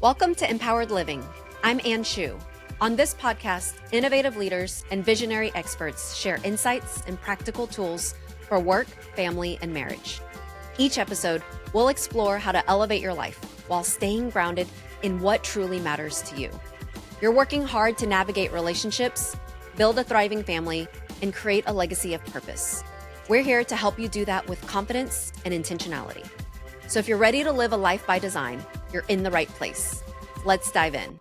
Welcome to Mpowered Living. I'm Ann Sheu. On this podcast, innovative leaders and visionary experts share insights and practical tools for work, family, and marriage. Each episode, we'll explore how to elevate your life while staying grounded in what truly matters to you. You're working hard to navigate relationships, build a thriving family, and create a legacy of purpose. We're here to help you do that with confidence and intentionality. So if you're ready to live a life by design, you're in the right place. Let's dive in.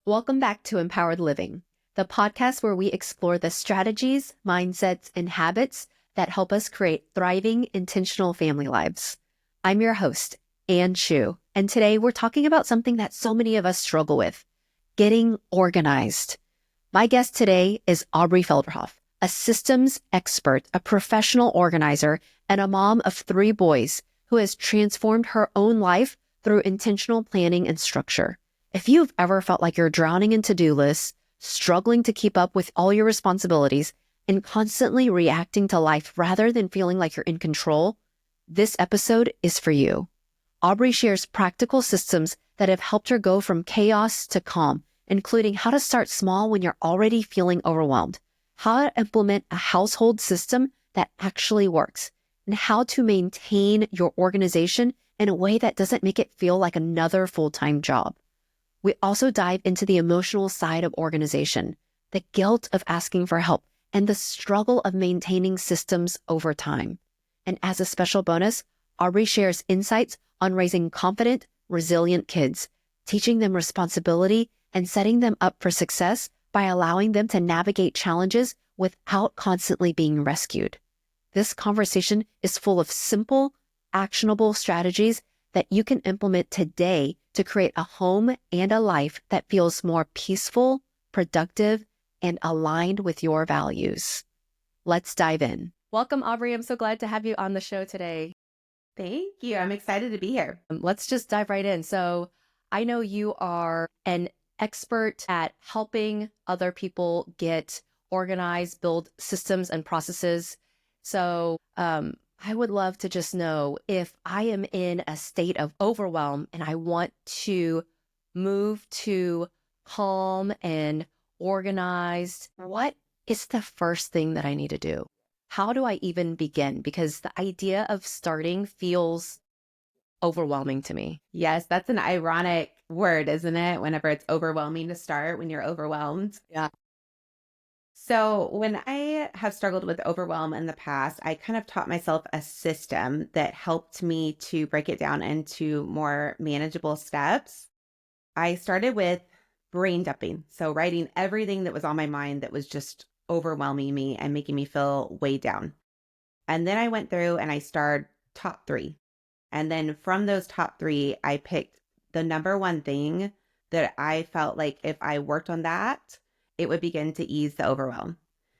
Welcome back to Mpowered Living, the podcast where we explore the strategies, mindsets, and habits that help us create thriving, intentional family lives. I'm your host, Ann Sheu, and today we're talking about something that so many of us struggle with, getting organized. My guest today is Aubrey Felderhoff, a systems expert, a professional organizer, and a mom of 3 boys who has transformed her own life through intentional planning and structure. If you've ever felt like you're drowning in to-do lists, struggling to keep up with all your responsibilities, and constantly reacting to life rather than feeling like you're in control, this episode is for you. Aubrey shares practical systems that have helped her go from chaos to calm, including how to start small when you're already feeling overwhelmed, how to implement a household system that actually works, and how to maintain your organization in a way that doesn't make it feel like another full-time job. We also dive into the emotional side of organization, the guilt of asking for help, and the struggle of maintaining systems over time. And as a special bonus, Aubrey shares insights on raising confident, resilient kids, teaching them responsibility and setting them up for success by allowing them to navigate challenges without constantly being rescued. This conversation is full of simple, actionable strategies that you can implement today to create a home and a life that feels more peaceful, productive, and aligned with your values. Let's dive in. Welcome, Aubrey. I'm so glad to have you on the show today. Thank you. I'm excited to be here. Let's just dive right in. So I know you are an expert at helping other people get organized, build systems and processes. So I would love to just know, if I am in a state of overwhelm and I want to move to calm and organized, what is the first thing that I need to do? How do I even begin? Because the idea of starting feels overwhelming to me. Yes, that's an ironic word, isn't it? Whenever it's overwhelming to start, when you're overwhelmed. Yeah. So when I have struggled with overwhelm in the past, I kind of taught myself a system that helped me to break it down into more manageable steps. I started with brain dumping. So writing everything that was on my mind that was just overwhelming me and making me feel weighed down. And then I went through and I started top 3. And then from those top 3, I picked the number one thing that I felt like if I worked on that, it would begin to ease the overwhelm.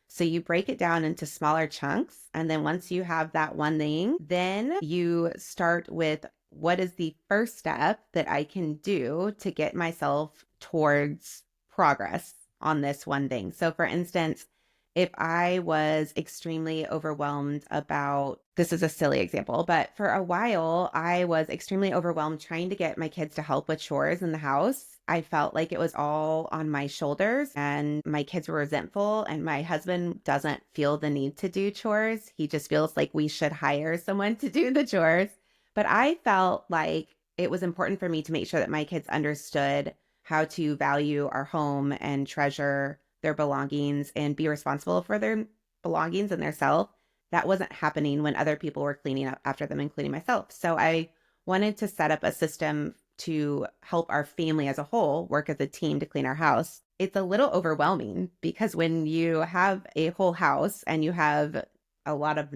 So you break it down into smaller chunks. And then once you have that one thing, then you start with, what is the first step that I can do to get myself towards progress on this one thing? So for instance, if I was extremely overwhelmed about, this is a silly example, but for a while, I was extremely overwhelmed trying to get my kids to help with chores in the house. I felt like it was all on my shoulders and my kids were resentful, and my husband doesn't feel the need to do chores. He just feels like we should hire someone to do the chores. But I felt like it was important for me to make sure that my kids understood how to value our home and treasure their belongings and be responsible for their belongings and their self. That wasn't happening when other people were cleaning up after them, including myself. So I wanted to set up a system to help our family as a whole work as a team to clean our house. It's a little overwhelming because when you have a whole house and you have a lot of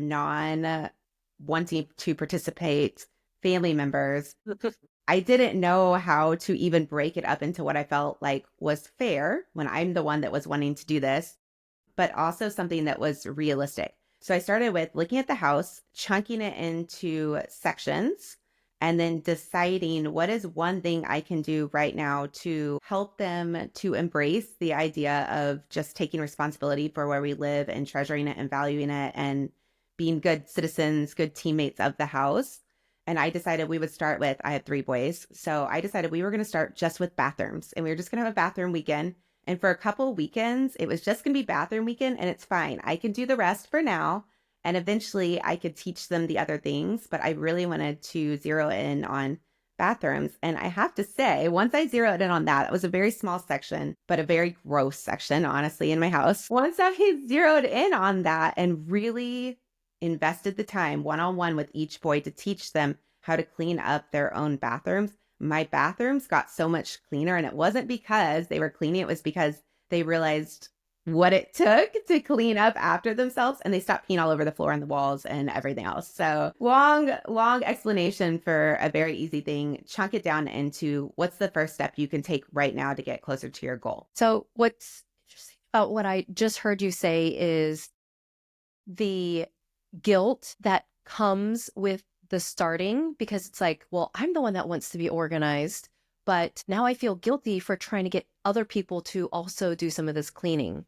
wanting to participate family members, I didn't know how to even break it up into what I felt like was fair when I'm the one that was wanting to do this, but also something that was realistic. So I started with looking at the house, chunking it into sections, and then deciding what is one thing I can do right now to help them to embrace the idea of just taking responsibility for where we live and treasuring it and valuing it and being good citizens, good teammates of the house. And I decided we would start with, I had 3 boys. So I decided we were going to start just with bathrooms, and we were just going to have a bathroom weekend. And for a couple weekends, it was just going to be bathroom weekend, and it's fine. I can do the rest for now. And eventually I could teach them the other things, but I really wanted to zero in on bathrooms. And I have to say, once I zeroed in on that, it was a very small section, but a very gross section, honestly, in my house. Once I zeroed in on that and really invested the time one-on-one with each boy to teach them how to clean up their own bathrooms, my bathrooms got so much cleaner. And it wasn't because they were cleaning, it was because they realized what it took to clean up after themselves, and they stopped peeing all over the floor and the walls and everything else. So long explanation for a very easy thing. Chunk it down into what's the first step you can take right now to get closer to your goal. So what's interesting about what I just heard you say is the guilt that comes with the starting, because it's like, well, I'm the one that wants to be organized, but now I feel guilty for trying to get other people to also do some of this cleaning.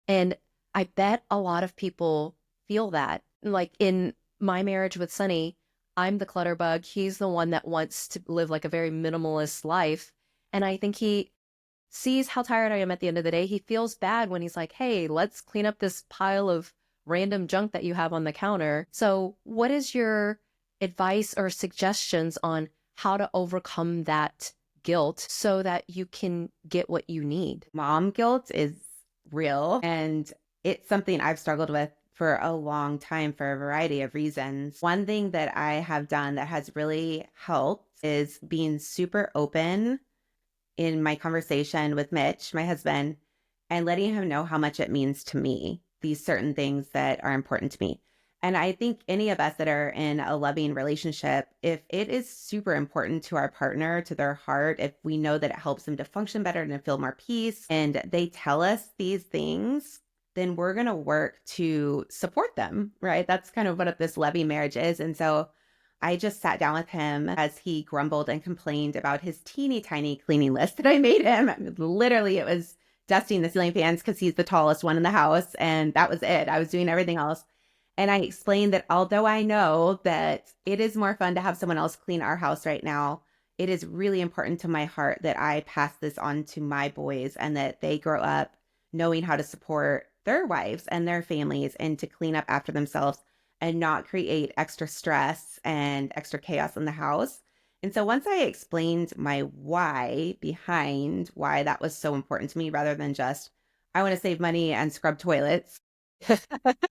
And I bet a lot of people feel that. Like in my marriage with Sonny, I'm the clutter bug. He's the one that wants to live like a very minimalist life. And I think he sees how tired I am at the end of the day. He feels bad when he's like, hey, let's clean up this pile of random junk that you have on the counter. So what is your advice or suggestions on how to overcome that guilt so that you can get what you need? Mom guilt is real, and it's something I've struggled with for a long time for a variety of reasons. One thing that I have done that has really helped is being super open in my conversation with Mitch, my husband, and letting him know how much it means to me, these certain things that are important to me. And I think any of us that are in a loving relationship, if it is super important to our partner, to their heart, if we know that it helps them to function better and to feel more peace, and they tell us these things, then we're going to work to support them, right? That's kind of what this loving marriage is. And so I just sat down with him as he grumbled and complained about his teeny tiny cleaning list that I made him. Literally, it was dusting the ceiling fans because he's the tallest one in the house. And that was it. I was doing everything else. And I explained that although I know that it is more fun to have someone else clean our house right now, it is really important to my heart that I pass this on to my boys and that they grow up knowing how to support their wives and their families and to clean up after themselves and not create extra stress and extra chaos in the house. And so once I explained my why behind why that was so important to me, rather than just, I want to save money and scrub toilets,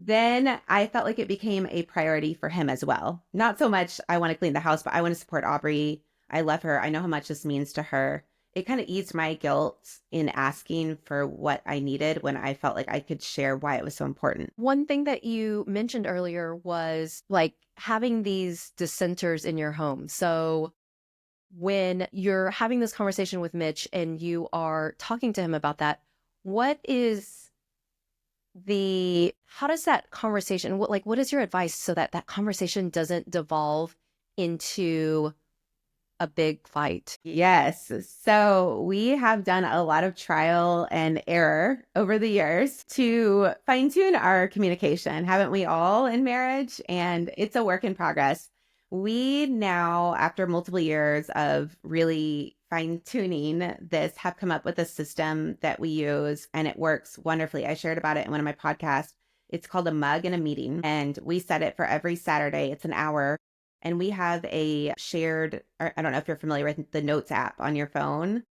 then I felt like it became a priority for him as well. Not so much I want to clean the house, but I want to support Aubrey. I love her. I know how much this means to her. It kind of eased my guilt in asking for what I needed when I felt like I could share why it was so important. One thing that you mentioned earlier was like having these dissenters in your home. So when you're having this conversation with Mitch and you are talking to him about that, what is how does that conversation, what is your advice so that that conversation doesn't devolve into a big fight? Yes. So we have done a lot of trial and error over the years to fine tune our communication, haven't we all in marriage? And it's a work in progress. We now, after multiple years of really fine tuning this, have come up with a system that we use and it works wonderfully. I shared about it in one of my podcasts. It's called a mug and a meeting, and we set it for every Saturday. It's an hour. And we have a shared, I don't know if you're familiar with the Notes app on your phone,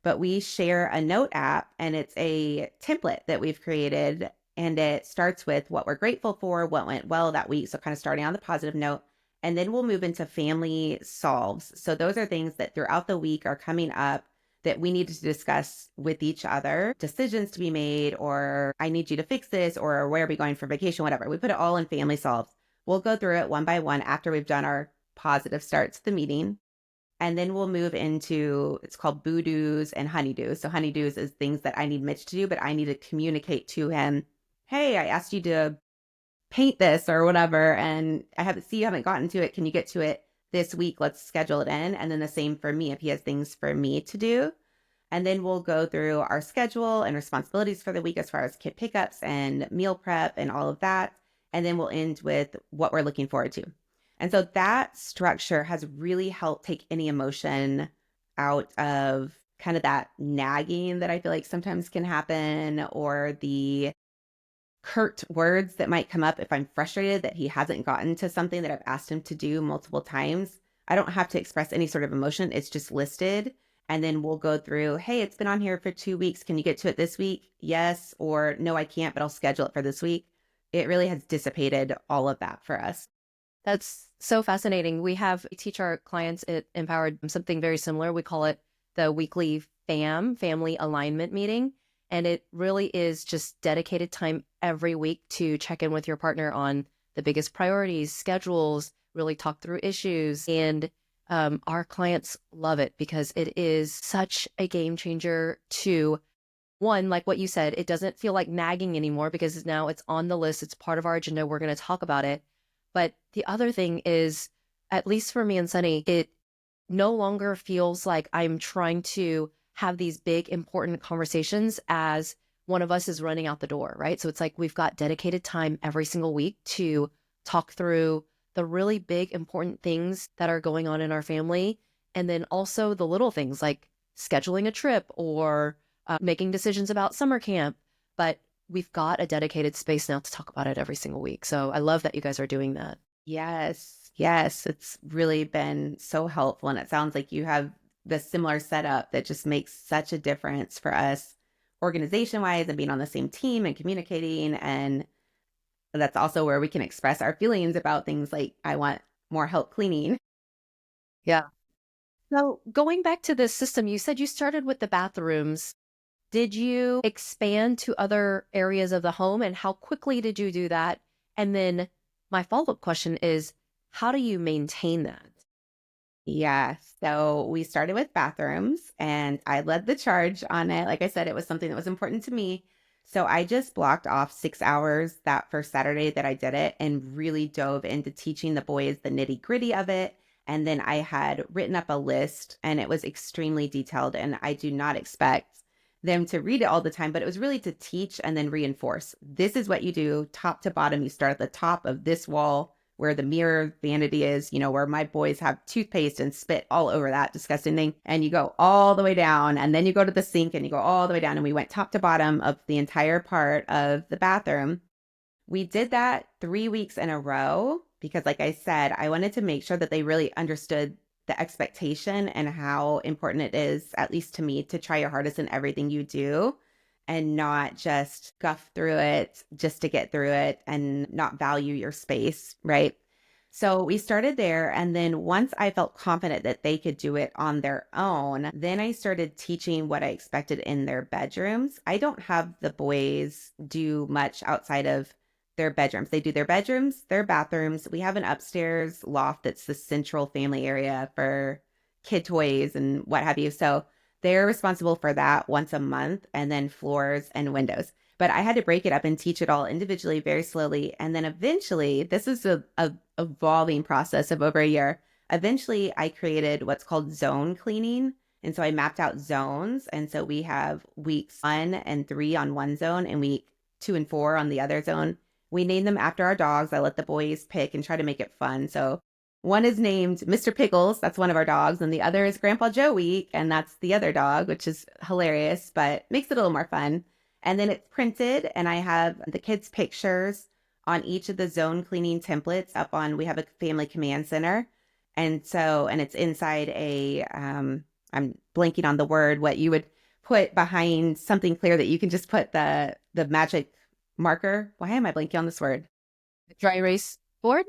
but we share a note app, and it's a template that we've created. And it starts with what we're grateful for, what went well that week. So kind of starting on the positive note. And then we'll move into family solves. So those are things that throughout the week are coming up that we need to discuss with each other, decisions to be made, or I need you to fix this, or where are we going for vacation, whatever. We put it all in family solves. We'll go through it one by one after we've done our positive starts to the meeting. And then we'll move into, it's called boo-doos and honeydews. So honeydews is things that I need Mitch to do, but I need to communicate to him, hey, I asked you to paint this or whatever, and I haven't gotten to it. Can you get to it this week? Let's schedule it in. And then the same for me if he has things for me to do. And then we'll go through our schedule and responsibilities for the week as far as kid pickups and meal prep and all of that. And then we'll end with what we're looking forward to. And so that structure has really helped take any emotion out of kind of that nagging that I feel like sometimes can happen, or the curt words that might come up if I'm frustrated that he hasn't gotten to something that I've asked him to do multiple times. I don't have to express any sort of emotion. It's just listed. And then we'll go through, hey, it's been on here for 2 weeks. Can you get to it this week? Yes. Or no, I can't, but I'll schedule it for this week. It really has dissipated all of that for us. That's so fascinating. We teach our clients at Empowered something very similar. We call it the weekly family alignment meeting. And it really is just dedicated time every week to check in with your partner on the biggest priorities, schedules, really talk through issues. And our clients love it because it is such a game changer to one, like what you said, it doesn't feel like nagging anymore because now it's on the list. It's part of our agenda. We're going to talk about it. But the other thing is, at least for me and Sunny, it no longer feels like I'm trying to have these big, important conversations as one of us is running out the door, right? So it's like we've got dedicated time every single week to talk through the really big, important things that are going on in our family. And then also the little things like scheduling a trip or making decisions about summer camp. But we've got a dedicated space now to talk about it every single week. So I love that you guys are doing that. Yes. Yes. It's really been so helpful. And it sounds like you have the similar setup that just makes such a difference for us organization wise and being on the same team and communicating. And that's also where we can express our feelings about things like, I want more help cleaning. Yeah. So going back to this system, you said you started with the bathrooms. Did you expand to other areas of the home and how quickly did you do that? And then my follow-up question is, how do you maintain that? Yeah. So we started with bathrooms and I led the charge on it. Like I said, it was something that was important to me. So I just blocked off 6 hours that first Saturday that I did it and really dove into teaching the boys the nitty gritty of it. And then I had written up a list and it was extremely detailed. And I do not expect them to read it all the time, but it was really to teach and then reinforce. This is what you do top to bottom. You start at the top of this wall where the mirror vanity is, where my boys have toothpaste and spit all over that disgusting thing. And you go all the way down, and then you go to the sink and you go all the way down. And we went top to bottom of the entire part of the bathroom. We did that 3 weeks in a row because, like I said, I wanted to make sure that they really understood the expectation and how important it is, at least to me, to try your hardest in everything you do and not just guff through it just to get through it and not value your space, right? So we started there. And then once I felt confident that they could do it on their own, then I started teaching what I expected in their bedrooms. I don't have the boys do much outside of their bedrooms. They do their bedrooms, their bathrooms. We have an upstairs loft that's the central family area for kid toys and what have you. So they're responsible for that once a month, and then floors and windows. But I had to break it up and teach it all individually, very slowly. And then eventually, this is a evolving process of over a year. Eventually, I created what's called zone cleaning. And so I mapped out zones. And so we have weeks 1 and 3 on one zone and week 2 and 4 on the other zone. We name them after our dogs. I let the boys pick and try to make it fun. So one is named Mr. Pickles. That's one of our dogs. And the other is Grandpa Joe Week. And that's the other dog, which is hilarious, but makes it a little more fun. And then it's printed. And I have the kids' pictures on each of the zone cleaning templates up on, we have a family command center. And it's inside I'm blanking on the word, what you would put behind something clear that you can just put the magic marker. Why am I blanking on this word? Dry erase board?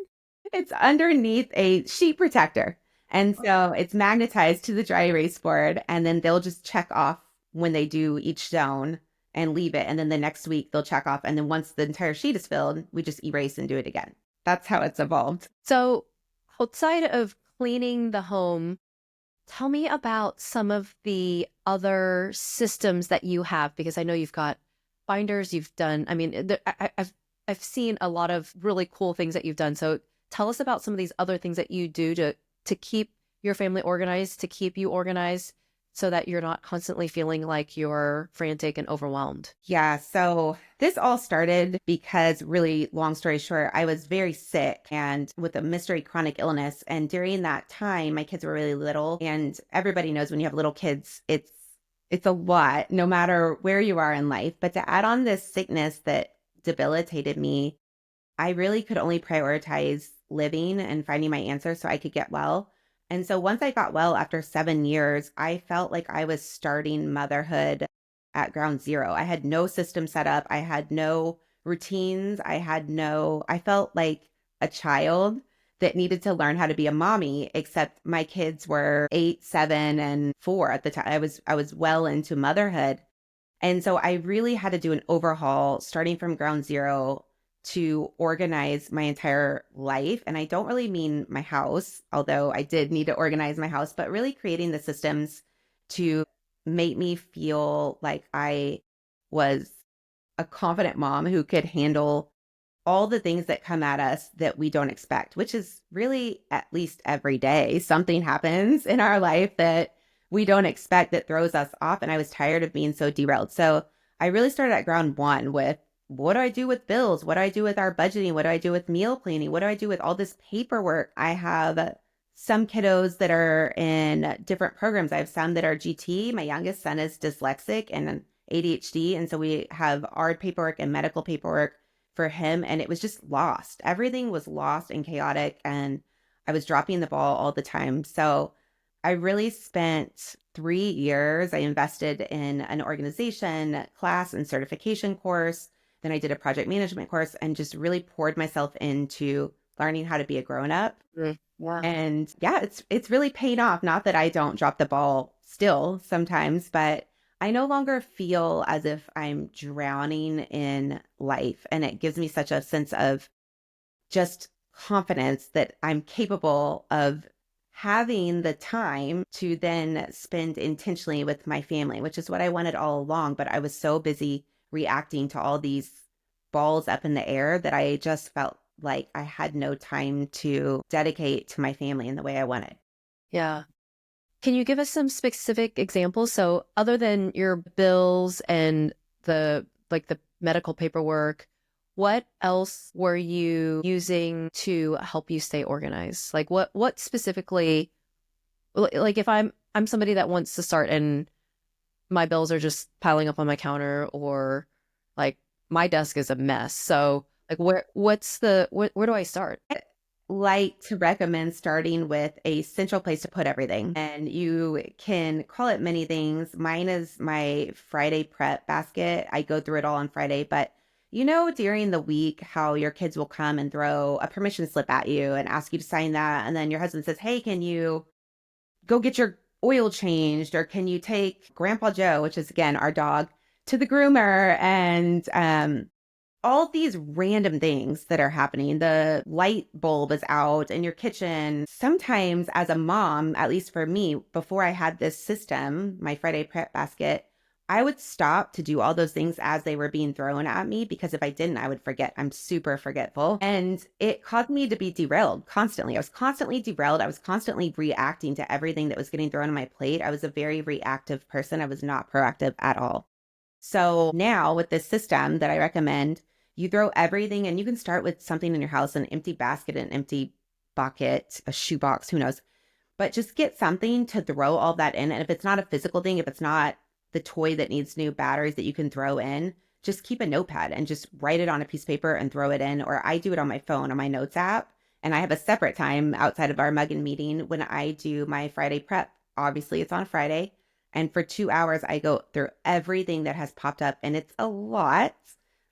It's underneath a sheet protector. And so it's magnetized to the dry erase board. And then they'll just check off when they do each zone and leave it. And then the next week they'll check off. And then once the entire sheet is filled, we just erase and do it again. That's how it's evolved. So outside of cleaning the home, tell me about some of the other systems that you have, because I know you've got binders, you've done, I've seen a lot of really cool things that you've done. So tell us about some of these other things that you do to keep your family organized, to keep you organized, so that you're not constantly feeling like you're frantic and overwhelmed? Yeah, so this all started because, really long story short, I was very sick and with a mystery chronic illness. And during that time, my kids were really little. And everybody knows when you have little kids, it's a lot, no matter where you are in life. But to add on this sickness that debilitated me, I really could only prioritize living and finding my answer so I could get well. And so once I got well after 7 years, I felt like I was starting motherhood at ground zero. I had no system set up. I had no routines. I felt like a child that needed to learn how to be a mommy, except my kids were 8, 7, and 4 at the time. I was well into motherhood. And so I really had to do an overhaul starting from ground zero to organize my entire life. And I don't really mean my house, although I did need to organize my house, but really creating the systems to make me feel like I was a confident mom who could handle all the things that come at us that we don't expect, which is really at least every day. Something happens in our life that we don't expect that throws us off. And I was tired of being so derailed. So I really started at ground one with, what do I do with bills? What do I do with our budgeting? What do I do with meal planning? What do I do with all this paperwork? I have some kiddos that are in different programs. I have some that are GT. My youngest son is dyslexic and ADHD. And so we have art paperwork and medical paperwork for him. And it was just lost. Everything was lost and chaotic. And I was dropping the ball all the time. So I really spent 3 years. I invested in an organization, class, and certification course. Then I did a project management course and just really poured myself into learning how to be a grown up. Yeah. And yeah, it's really paid off. Not that I don't drop the ball still sometimes, but I no longer feel as if I'm drowning in life. And it gives me such a sense of just confidence that I'm capable of having the time to then spend intentionally with my family, which is what I wanted all along. But I was so busy reacting to all these balls up in the air that I just felt like I had no time to dedicate to my family in the way I wanted. Yeah. Can you give us some specific examples? So other than your bills and the medical paperwork, what else were you using to help you stay organized? Like what specifically, like if I'm somebody that wants to start and my bills are just piling up on my counter, or like my desk is a mess. So like where do I start? Like to recommend starting with a central place to put everything. And you can call it many things. Mine is my Friday prep basket. I go through it all on Friday, but during the week, how your kids will come and throw a permission slip at you and ask you to sign that. And then your husband says, hey, can you go get your oil changed? Or can you take Grandpa Joe, which is again our dog, to the groomer? And all these random things that are happening. The light bulb is out in your kitchen. Sometimes, as a mom, at least for me, before I had this system, my Friday prep basket, I would stop to do all those things as they were being thrown at me, because if I didn't, I would forget. I'm super forgetful. And it caused me to be derailed constantly. I was constantly derailed. I was constantly reacting to everything that was getting thrown on my plate. I was a very reactive person. I was not proactive at all. So now with this system that I recommend, you throw everything, and you can start with something in your house, an empty basket, an empty bucket, a shoebox, who knows, but just get something to throw all that in. And if it's not a physical thing, if it's not the toy that needs new batteries that you can throw in, just keep a notepad and just write it on a piece of paper and throw it in. Or I do it on my phone, on my notes app. And I have a separate time outside of our Muggin meeting when I do my Friday prep. Obviously, it's on Friday. And for 2 hours, I go through everything that has popped up, and it's a lot.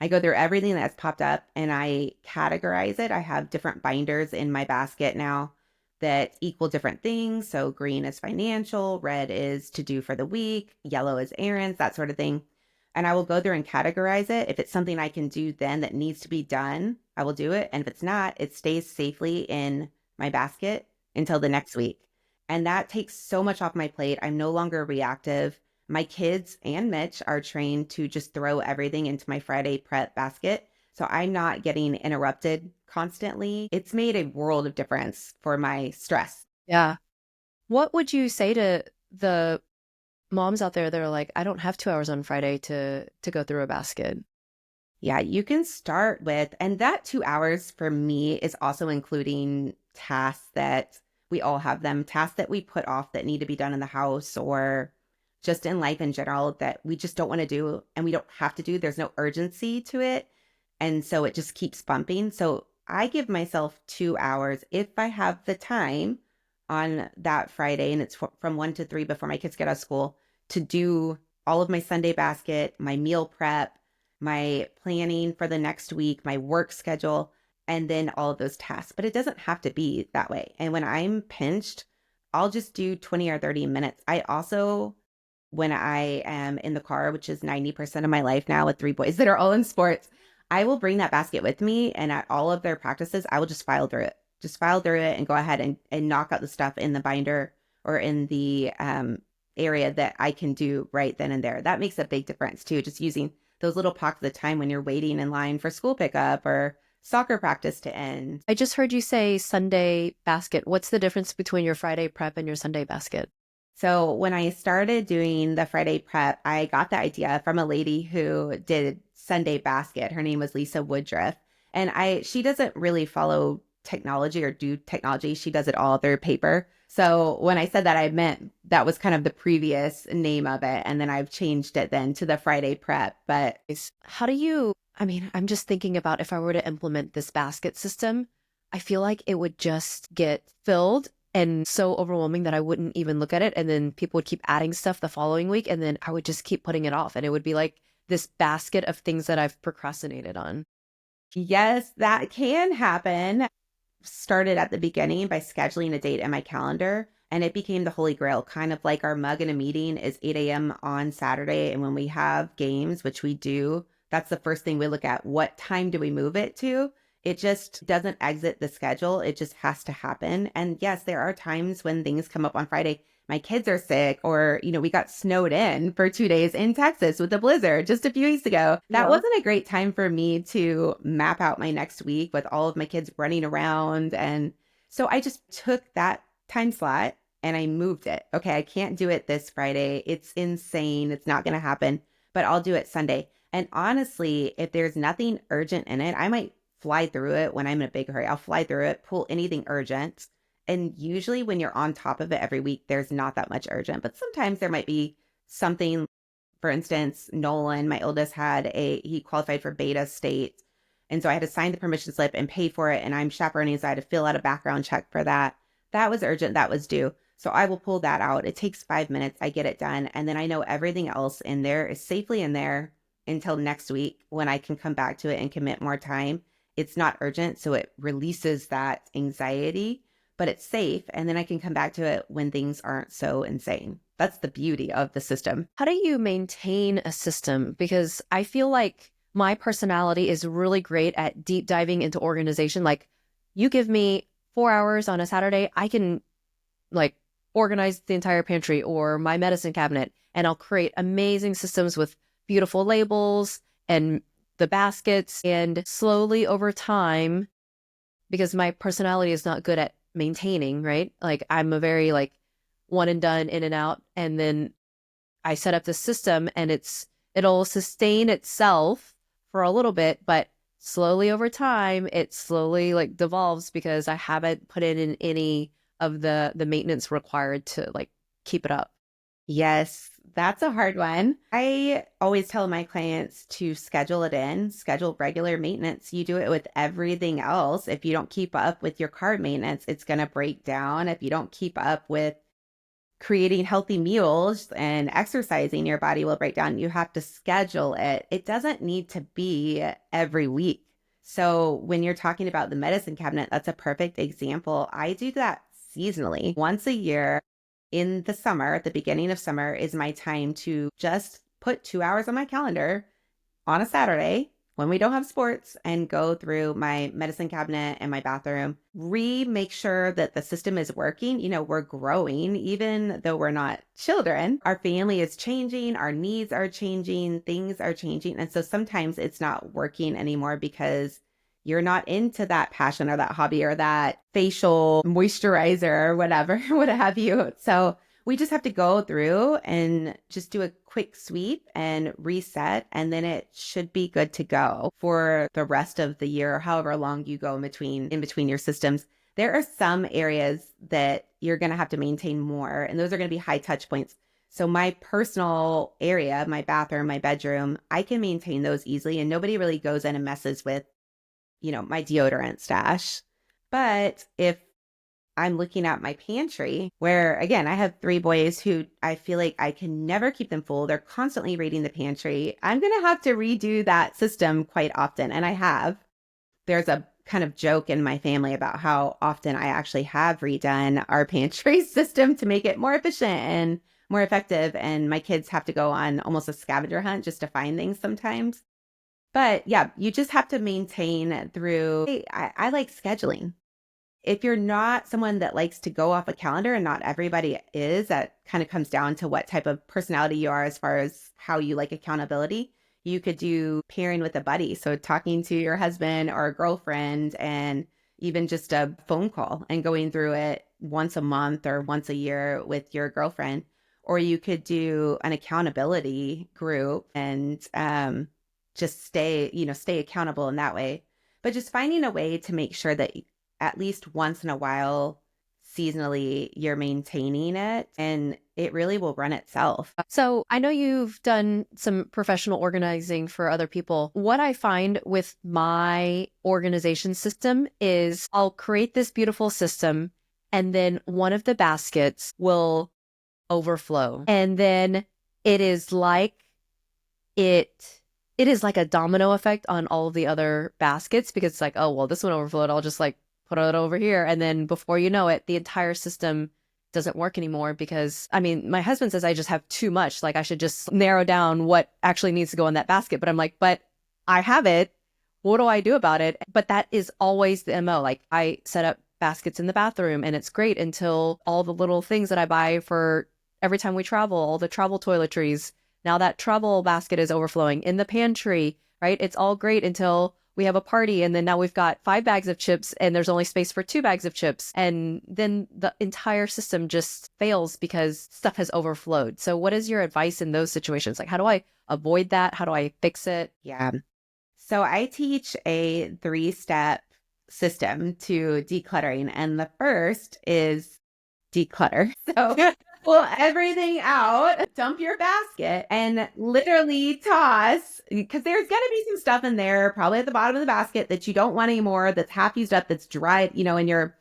I go through everything that's popped up and I categorize it. I have different binders in my basket now that equal different things. So green is financial, red is to do for the week, yellow is errands, that sort of thing. And I will go through and categorize it. If it's something I can do then that needs to be done, I will do it. And if it's not, it stays safely in my basket until the next week. And that takes so much off my plate. I'm no longer reactive. My kids and Mitch are trained to just throw everything into my Friday prep basket. So I'm not getting interrupted constantly. It's made a world of difference for my stress. Yeah. What would you say to the moms out there that are like, I don't have 2 hours on Friday to go through a basket. Yeah, you can start with, and that 2 hours for me is also including tasks that we all have them, tasks that we put off that need to be done in the house or just in life in general that we just don't want to do and we don't have to do. There's no urgency to it. And so it just keeps bumping. So I give myself 2 hours if I have the time on that Friday, and it's from 1 to 3 before my kids get out of school, to do all of my Sunday basket, my meal prep, my planning for the next week, my work schedule, and then all of those tasks. But it doesn't have to be that way. And when I'm pinched, I'll just do 20 or 30 minutes. I also, when I am in the car, which is 90% of my life now with three boys that are all in sports, I will bring that basket with me. And at all of their practices, I will just file through it. Just file through it and go ahead and knock out the stuff in the binder or in the area that I can do right then and there. That makes a big difference too. Just using those little pockets of time when you're waiting in line for school pickup or soccer practice to end. I just heard you say Sunday basket. What's the difference between your Friday prep and your Sunday basket? So when I started doing the Friday prep, I got the idea from a lady who did Sunday basket. Her name was Lisa Woodruff. And she doesn't really follow technology or do technology. She does it all through paper. So when I said that, I meant that was kind of the previous name of it. And then I've changed it then to the Friday prep. But How do you, I mean, I'm just thinking about if I were to implement this basket system, I feel like it would just get filled and so overwhelming that I wouldn't even look at it. And then people would keep adding stuff the following week. And then I would just keep putting it off. And it would be like this basket of things that I've procrastinated on. yes, that can happen. Started at the beginning by scheduling a date in my calendar, and it became the holy grail, kind of like our mug in a meeting is 8 a.m. on Saturday. And when we have games, which we do, that's the first thing we look at. What time do we move it to? It just doesn't exit the schedule. It just has to happen. And yes, there are times when things come up on Friday. My kids are sick, or, we got snowed in for 2 days in Texas with a blizzard just a few weeks ago. That Yeah. wasn't a great time for me to map out my next week with all of my kids running around. And so I just took that time slot and I moved it. Okay, I can't do it this Friday. It's insane. It's not going to happen, but I'll do it Sunday. And honestly, if there's nothing urgent in it, I might fly through it when I'm in a big hurry. I'll fly through it, pull anything urgent. And usually when you're on top of it every week, there's not that much urgent, but sometimes there might be something. For instance, Nolan, my oldest, he qualified for beta state. And so I had to sign the permission slip and pay for it. And I'm chaperoning, so I had to fill out a background check for that. That was urgent. That was due. So I will pull that out. It takes 5 minutes. I get it done. And then I know everything else in there is safely in there until next week when I can come back to it and commit more time. It's not urgent, so it releases that anxiety, but it's safe. And then I can come back to it when things aren't so insane. That's the beauty of the system. How do you maintain a system? Because I feel like my personality is really great at deep diving into organization. Like, you give me 4 hours on a Saturday, I can like organize the entire pantry or my medicine cabinet, and I'll create amazing systems with beautiful labels and the baskets. And slowly over time, because my personality is not good at maintaining, right? Like, I'm a very like one and done, in and out. And then I set up the system and it'll sustain itself for a little bit, but slowly over time, it slowly like devolves because I haven't put in any of the maintenance required to like keep it up. Yes, that's a hard one. I always tell my clients to schedule it in, schedule regular maintenance. You do it with everything else. If you don't keep up with your car maintenance, it's going to break down. If you don't keep up with creating healthy meals and exercising, your body will break down. You have to schedule it. It doesn't need to be every week. So when you're talking about the medicine cabinet, that's a perfect example. I do that seasonally. Once a year in the summer, at the beginning of summer, is my time to just put 2 hours on my calendar on a Saturday when we don't have sports and go through my medicine cabinet and my bathroom, make sure that the system is working. We're growing, even though we're not children. Our family is changing, our needs are changing, things are changing. And so sometimes it's not working anymore because you're not into that passion or that hobby or that facial moisturizer or whatever, what have you. So we just have to go through and just do a quick sweep and reset, and then it should be good to go for the rest of the year, or however long you go in between your systems. There are some areas that you're going to have to maintain more, and those are going to be high touch points. So my personal area, my bathroom, my bedroom, I can maintain those easily, and nobody really goes in and messes with, my deodorant stash. But if I'm looking at my pantry, where again, I have 3 boys who I feel like I can never keep them full. They're constantly raiding the pantry. I'm going to have to redo that system quite often. And I have. There's a kind of joke in my family about how often I actually have redone our pantry system to make it more efficient and more effective. And my kids have to go on almost a scavenger hunt just to find things sometimes. But yeah, you just have to maintain through. I like scheduling. If you're not someone that likes to go off a calendar, and not everybody is, that kind of comes down to what type of personality you are as far as how you like accountability. You could do pairing with a buddy. So talking to your husband or a girlfriend, and even just a phone call and going through it once a month or once a year with your girlfriend. Or you could do an accountability group and just stay accountable in that way. But just finding a way to make sure that at least once in a while, seasonally, you're maintaining it, and it really will run itself. So I know you've done some professional organizing for other people. What I find with my organization system is I'll create this beautiful system, and then one of the baskets will overflow. And then it is like it is like a domino effect on all of the other baskets, because it's like, oh, well, this one overflowed. I'll just like put it over here. And then before you know it, the entire system doesn't work anymore, because I mean, my husband says I just have too much. Like I should just narrow down what actually needs to go in that basket. But I'm like, but I have it. What do I do about it? But that is always the MO. Like I set up baskets in the bathroom, and it's great until all the little things that I buy for every time we travel, all the travel toiletries. Now that travel basket is overflowing in the pantry, right? It's all great until we have a party, and then now we've got 5 bags of chips and there's only space for 2 bags of chips. And then the entire system just fails because stuff has overflowed. So what is your advice in those situations? Like, how do I avoid that? How do I fix it? Yeah. So I teach a 3-step system to decluttering. And the first is declutter. So pull everything out, dump your basket, and literally toss, because there's going to be some stuff in there, probably at the bottom of the basket, that you don't want anymore, that's half used up, that's dried, in your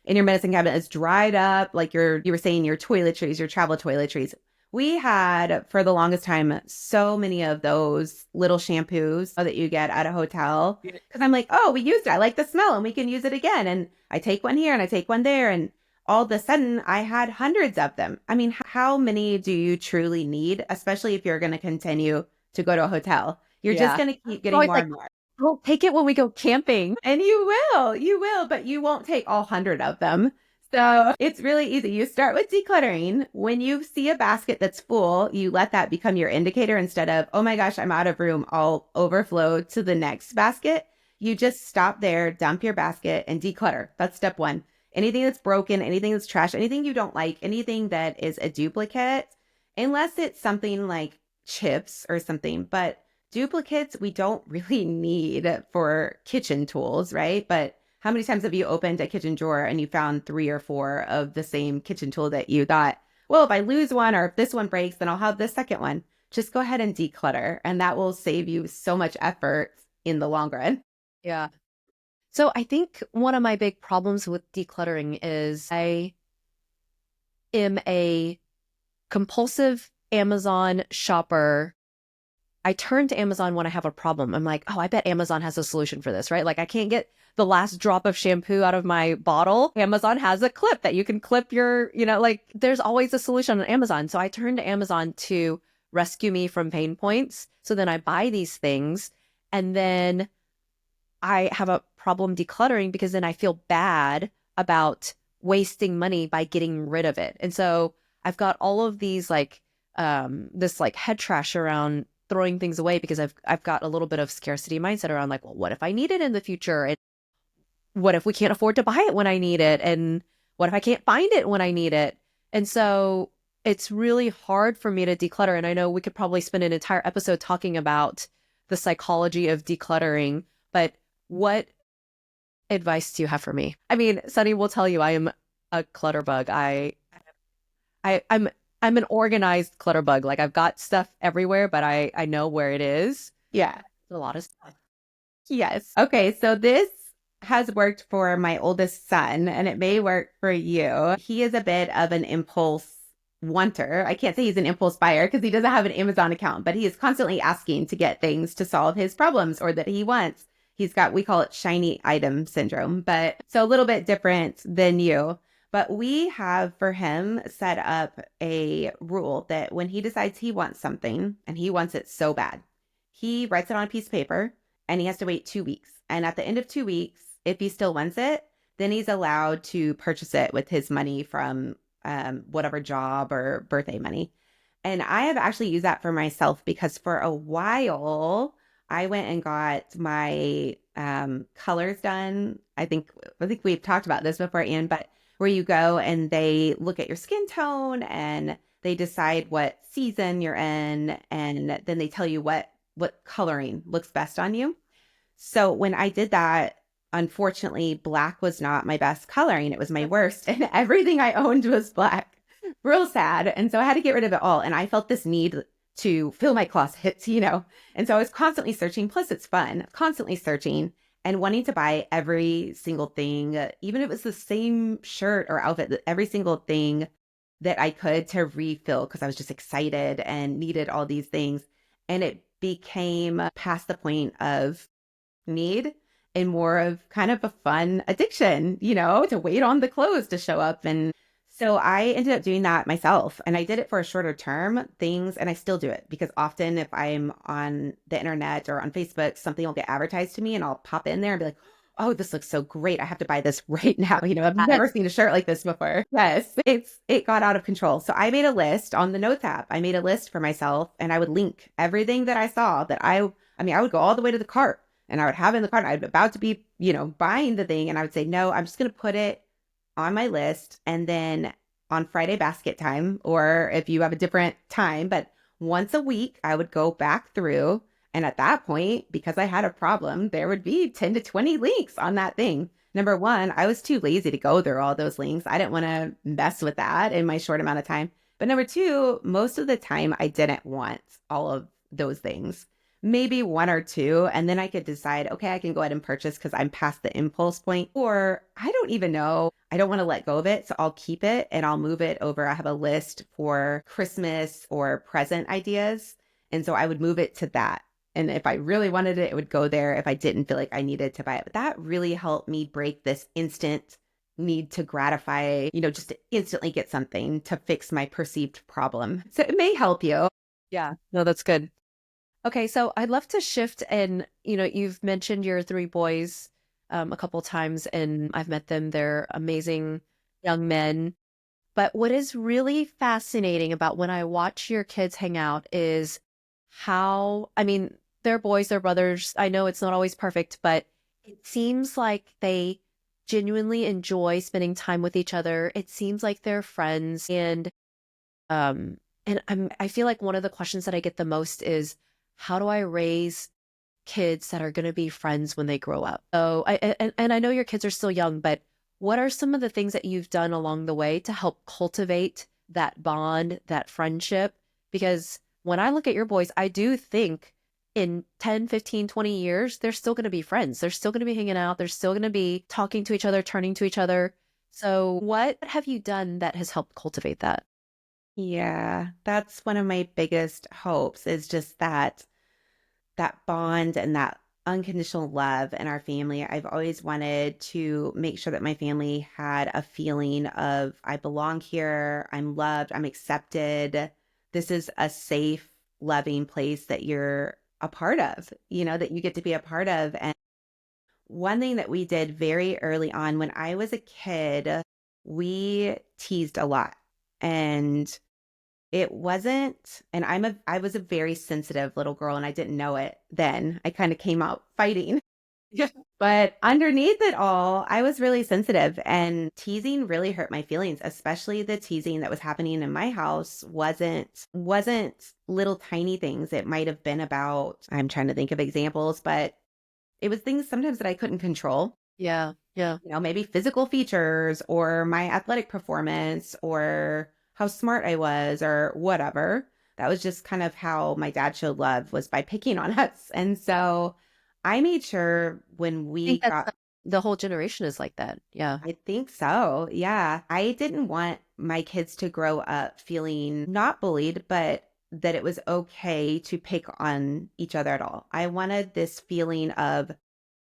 medicine cabinet, is dried up, like you were saying, your toiletries, your travel toiletries. We had, for the longest time, so many of those little shampoos that you get at a hotel, because I'm like, oh, we used it. I like the smell, and we can use it again. And I take one here and I take one there, and all of a sudden I had hundreds of them. I mean, how many do you truly need, especially if you're going to continue to go to a hotel? You're just going to keep getting more and more. We'll take it when we go camping. And you will, but you won't take all 100 of them. So it's really easy. You start with decluttering. When you see a basket that's full, you let that become your indicator instead of, oh my gosh, I'm out of room, I'll overflow to the next basket. You just stop there, dump your basket, and declutter. That's step 1. Anything that's broken, anything that's trash, anything you don't like, anything that is a duplicate, unless it's something like chips or something. But duplicates, we don't really need for kitchen tools, right? But how many times have you opened a kitchen drawer and you found 3 or 4 of the same kitchen tool that you thought, well, if I lose one or if this one breaks, then I'll have the second one. Just go ahead and declutter, and that will save you so much effort in the long run. Yeah. So I think one of my big problems with decluttering is I am a compulsive Amazon shopper. I turn to Amazon when I have a problem. I'm like, oh, I bet Amazon has a solution for this, right? Like I can't get the last drop of shampoo out of my bottle. Amazon has a clip that you can clip your, like there's always a solution on Amazon. So I turn to Amazon to rescue me from pain points. So then I buy these things, and then I have a problem decluttering because then I feel bad about wasting money by getting rid of it. And so I've got all of these this head trash around throwing things away, because I've got a little bit of scarcity mindset around like, well, what if I need it in the future? And what if we can't afford to buy it when I need it? And what if I can't find it when I need it? And so it's really hard for me to declutter. And I know we could probably spend an entire episode talking about the psychology of decluttering, but what advice do you have for me? I mean, Sunny will tell you I am a clutter bug. I I'm an organized clutter bug. Like I've got stuff everywhere, but I know where it is. Yeah. It's a lot of stuff. Yes. Okay. So this has worked for my oldest son and it may work for you. He is a bit of an impulse wanter. I can't say he's an impulse buyer because he doesn't have an Amazon account, but he is constantly asking to get things to solve his problems or that he wants. He's got, we call it shiny item syndrome, but so a little bit different than you. But we have for him set up a rule that when he decides he wants something and he wants it so bad, he writes it on a piece of paper and he has to wait 2 weeks. And at the end of 2 weeks, if he still wants it, then he's allowed to purchase it with his money from whatever job or birthday money. And I have actually used that for myself because for a while I went and got my colors done. I think we've talked about this before, Ann, but where you go and they look at your skin tone and they decide what season you're in, and then they tell you what coloring looks best on you. So when I did that, unfortunately, black was not my best coloring. It was my worst, and everything I owned was black. Real sad. And so I had to get rid of it all. And I felt this need to fill my closet. And so I was constantly searching. Plus, it's fun, constantly searching and wanting to buy every single thing, even if it was the same shirt or outfit, every single thing that I could to refill because I was just excited and needed all these things. And it became past the point of need and more of kind of a fun addiction, to wait on the clothes to show up. And so I ended up doing that myself and I did it for a shorter term things. And I still do it because often if I'm on the internet or on Facebook, something will get advertised to me and I'll pop in there and be like, oh, this looks so great. I have to buy this right now. I've never seen a shirt like this before. Yes, it got out of control. So I made a list on the Notes app. I made a list for myself and I would link everything that I saw that I would go all the way to the cart and I would have it in the cart. I'd about to be, buying the thing. And I would say, no, I'm just going to put it on my list. And then on Friday basket time, or if you have a different time, but once a week, I would go back through. And at that point, because I had a problem, there would be 10 to 20 links on that thing. Number one, I was too lazy to go through all those links. I didn't want to mess with that in my short amount of time. But number two, most of the time, I didn't want all of those things. Maybe one or two, and then I could decide, okay, I can go ahead and purchase because I'm past the impulse point, or I don't even know. I don't want to let go of it, so I'll keep it and I'll move it over. I have a list for Christmas or present ideas, and so I would move it to that. And if I really wanted it, it would go there if I didn't feel like I needed to buy it. But that really helped me break this instant need to gratify, just to instantly get something to fix my perceived problem. So it may help you. Yeah, no, that's good. Okay, so I'd love to shift and, you've mentioned your three boys a couple times and I've met them. They're amazing young men. But what is really fascinating about when I watch your kids hang out is how, I mean, they're boys, they're brothers. I know it's not always perfect, but it seems like they genuinely enjoy spending time with each other. It seems like they're friends. Um, I feel like one of the questions that I get the most is, how do I raise kids that are going to be friends when they grow up? So and I know your kids are still young, but what are some of the things that you've done along the way to help cultivate that bond, that friendship? Because when I look at your boys, I do think in 10, 15, 20 years, they're still going to be friends. They're still going to be hanging out. They're still going to be talking to each other, turning to each other. So what have you done that has helped cultivate that? Yeah, that's one of my biggest hopes is just that bond and that unconditional love in our family. I've always wanted to make sure that my family had a feeling of I belong here, I'm loved, I'm accepted. This is a safe, loving place that you're a part of, that you get to be a part of. And one thing that we did very early on when I was a kid, we teased a lot. And it wasn't, and I was a very sensitive little girl and I didn't know it then. I kind of came out fighting. Yeah. But underneath it all, I was really sensitive and teasing really hurt my feelings, especially the teasing that was happening in my house wasn't little tiny things. It might have been about, I'm trying to think of examples, but it was things sometimes that I couldn't control. Yeah. Yeah. Maybe physical features or my athletic performance or how smart I was or whatever. That was just kind of how my dad showed love, was by picking on us. And so I made sure when I think we that's got, the whole generation is like that. Yeah. I think so. Yeah. I didn't want my kids to grow up feeling not bullied, but that it was okay to pick on each other at all. I wanted this feeling of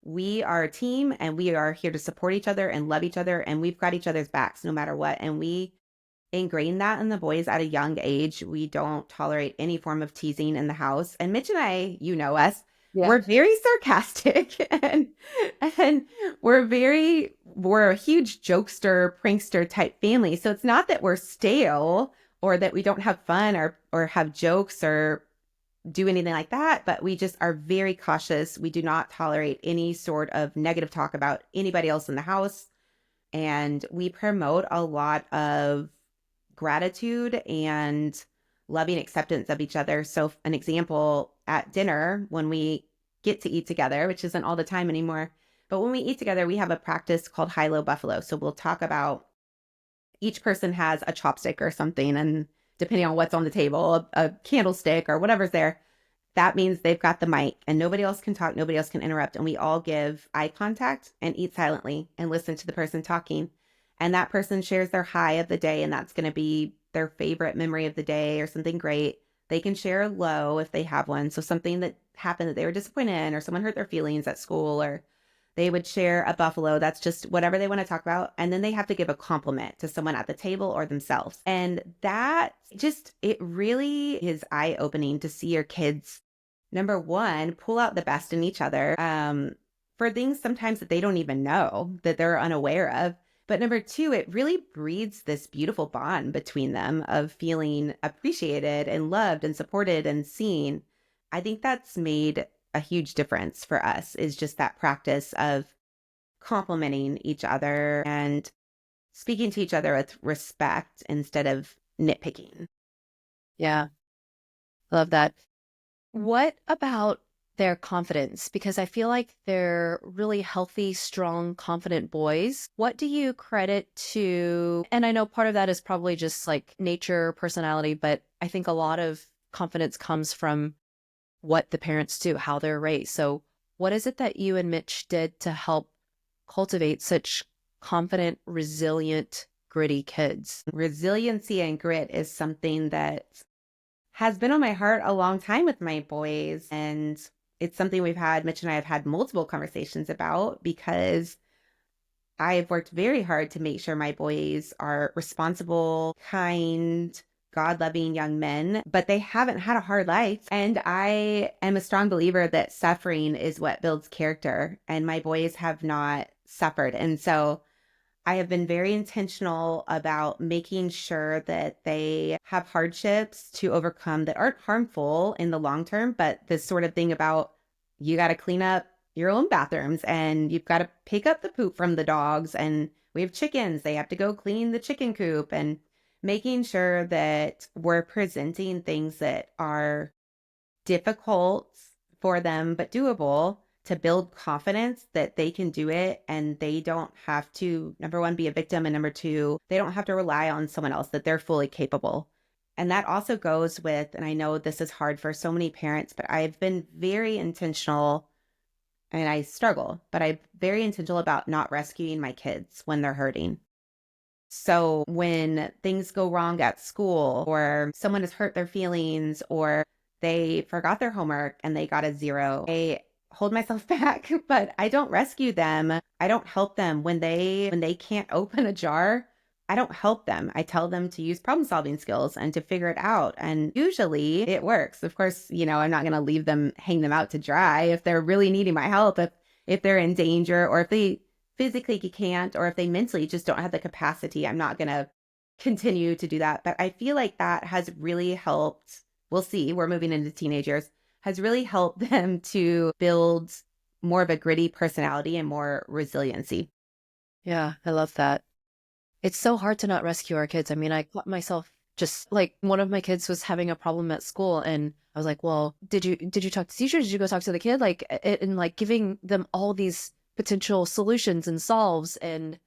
we are a team and we are here to support each other and love each other and we've got each other's backs no matter what. And we ingrain that in the boys at a young age. We don't tolerate any form of teasing in the house. And Mitch and I, you know us, Yeah. we're very sarcastic and we're a huge jokester, prankster type family. So it's not that we're stale or that we don't have fun or have jokes or do anything like that, but we just are very cautious. We do not tolerate any sort of negative talk about anybody else in the house. And we promote a lot of gratitude and loving acceptance of each other. So, an example at dinner, when we get to eat together, which isn't all the time anymore, but when we eat together, we have a practice called High Low Buffalo. So, we'll talk about each person has a chopstick or something, and depending on what's on the table, a candlestick or whatever's there, that means they've got the mic and nobody else can talk, nobody else can interrupt. And we all give eye contact and eat silently and listen to the person talking. And that person shares their high of the day, and that's going to be their favorite memory of the day or something great. They can share a low if they have one. So something that happened that they were disappointed in, or someone hurt their feelings at school, or they would share a buffalo. That's just whatever they want to talk about. And then they have to give a compliment to someone at the table or themselves. And that just, it really is eye opening to see your kids, number one, pull out the best in each other for things sometimes that they don't even know, that they're unaware of. But number two, it really breeds this beautiful bond between them of feeling appreciated and loved and supported and seen. I think that's made a huge difference for us, is just that practice of complimenting each other and speaking to each other with respect instead of nitpicking. Yeah. Love that. What about their confidence? Because I feel like they're really healthy, strong, confident boys. What do you credit to? And I know part of that is probably just like nature, personality, but I think a lot of confidence comes from what the parents do, how they're raised. So, what is it that you and Mitch did to help cultivate such confident, resilient, gritty kids? Resiliency and grit is something that has been on my heart a long time with my boys. And it's something Mitch and I have had multiple conversations about, because I've worked very hard to make sure my boys are responsible, kind, God loving young men, but they haven't had a hard life. And I am a strong believer that suffering is what builds character, and my boys have not suffered. And so I have been very intentional about making sure that they have hardships to overcome that aren't harmful in the long term, but this sort of thing about, you got to clean up your own bathrooms and you've got to pick up the poop from the dogs. And we have chickens, they have to go clean the chicken coop, and making sure that we're presenting things that are difficult for them, but doable, to build confidence that they can do it and they don't have to, number one, be a victim. And number two, they don't have to rely on someone else, that they're fully capable. And that also goes with, and I know this is hard for so many parents, but I've been very intentional, and I struggle, but I'm very intentional about not rescuing my kids when they're hurting. So when things go wrong at school, or someone has hurt their feelings, or they forgot their homework and they got a zero, I hold myself back, but I don't rescue them. I don't help them when they can't open a jar. I don't help them. I tell them to use problem solving skills and to figure it out. And usually it works. Of course, I'm not going to leave them, hang them out to dry if they're really needing my help, if they're in danger, or if they physically can't, or if they mentally just don't have the capacity. I'm not going to continue to do that. But I feel like that has really helped. We'll see. We're moving into teenage years, has really helped them to build more of a gritty personality and more resiliency. Yeah, I love that. It's so hard to not rescue our kids. I mean, I caught myself just like one of my kids was having a problem at school and I was like, well, did you talk to the teacher? Did you go talk to the kid? Like and like giving them all these potential solutions and solves. And,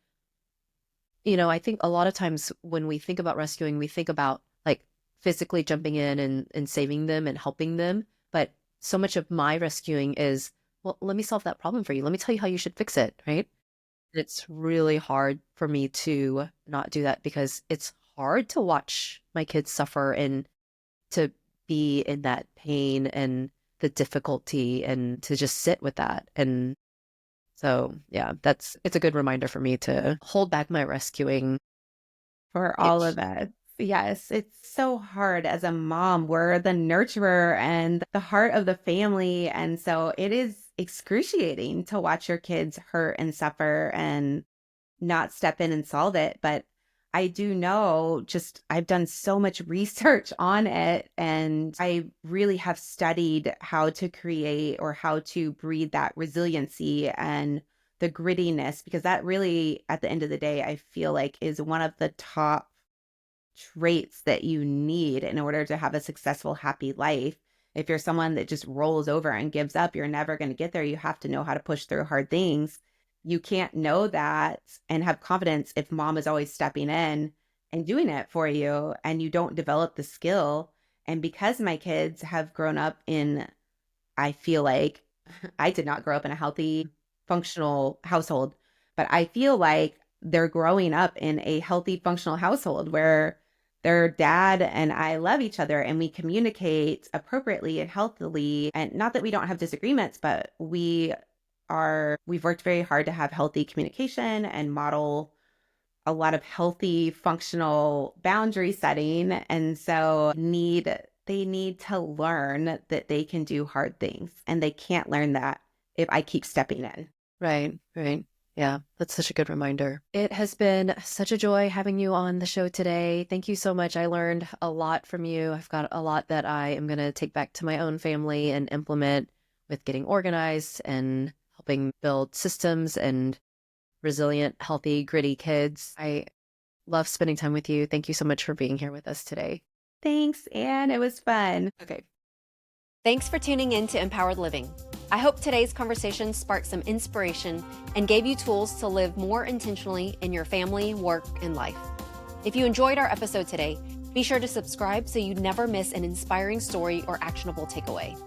I think a lot of times when we think about rescuing, we think about like physically jumping in and saving them and helping them. But so much of my rescuing is, well, let me solve that problem for you. Let me tell you how you should fix it, right? It's really hard for me to not do that because it's hard to watch my kids suffer and to be in that pain and the difficulty and to just sit with that. And so, yeah, it's a good reminder for me to hold back my rescuing. For all Itch. of us. Yes, it's so hard as a mom. We're the nurturer and the heart of the family. And so it is excruciating to watch your kids hurt and suffer and not step in and solve it. But I do know just I've done so much research on it and I really have studied how to create or how to breed that resiliency and the grittiness, because that really, at the end of the day, I feel like is one of the top traits that you need in order to have a successful, happy life. If you're someone that just rolls over and gives up, you're never going to get there. You have to know how to push through hard things. You can't know that and have confidence if mom is always stepping in and doing it for you and you don't develop the skill. And because my kids have grown up in, I feel like I did not grow up in a healthy, functional household, but I feel like they're growing up in a healthy, functional household where their dad and I love each other and we communicate appropriately and healthily. And not that we don't have disagreements, but we've worked very hard to have healthy communication and model a lot of healthy, functional boundary setting. And so they need to learn that they can do hard things and they can't learn that if I keep stepping in. Right, right. Yeah, that's such a good reminder. It has been such a joy having you on the show today. Thank you so much. I learned a lot from you. I've got a lot that I am going to take back to my own family and implement with getting organized and helping build systems and resilient, healthy, gritty kids. I love spending time with you. Thank you so much for being here with us today. Thanks, Anne. It was fun. Okay. Thanks for tuning in to Empowered Living. I hope today's conversation sparked some inspiration and gave you tools to live more intentionally in your family, work, and life. If you enjoyed our episode today, be sure to subscribe so you never miss an inspiring story or actionable takeaway.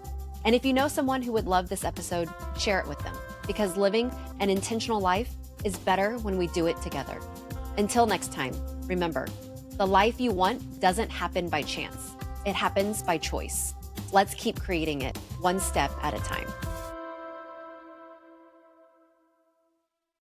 And if you know someone who would love this episode, share it with them, because living an intentional life is better when we do it together. Until next time, remember, the life you want doesn't happen by chance. It happens by choice. Let's keep creating it one step at a time.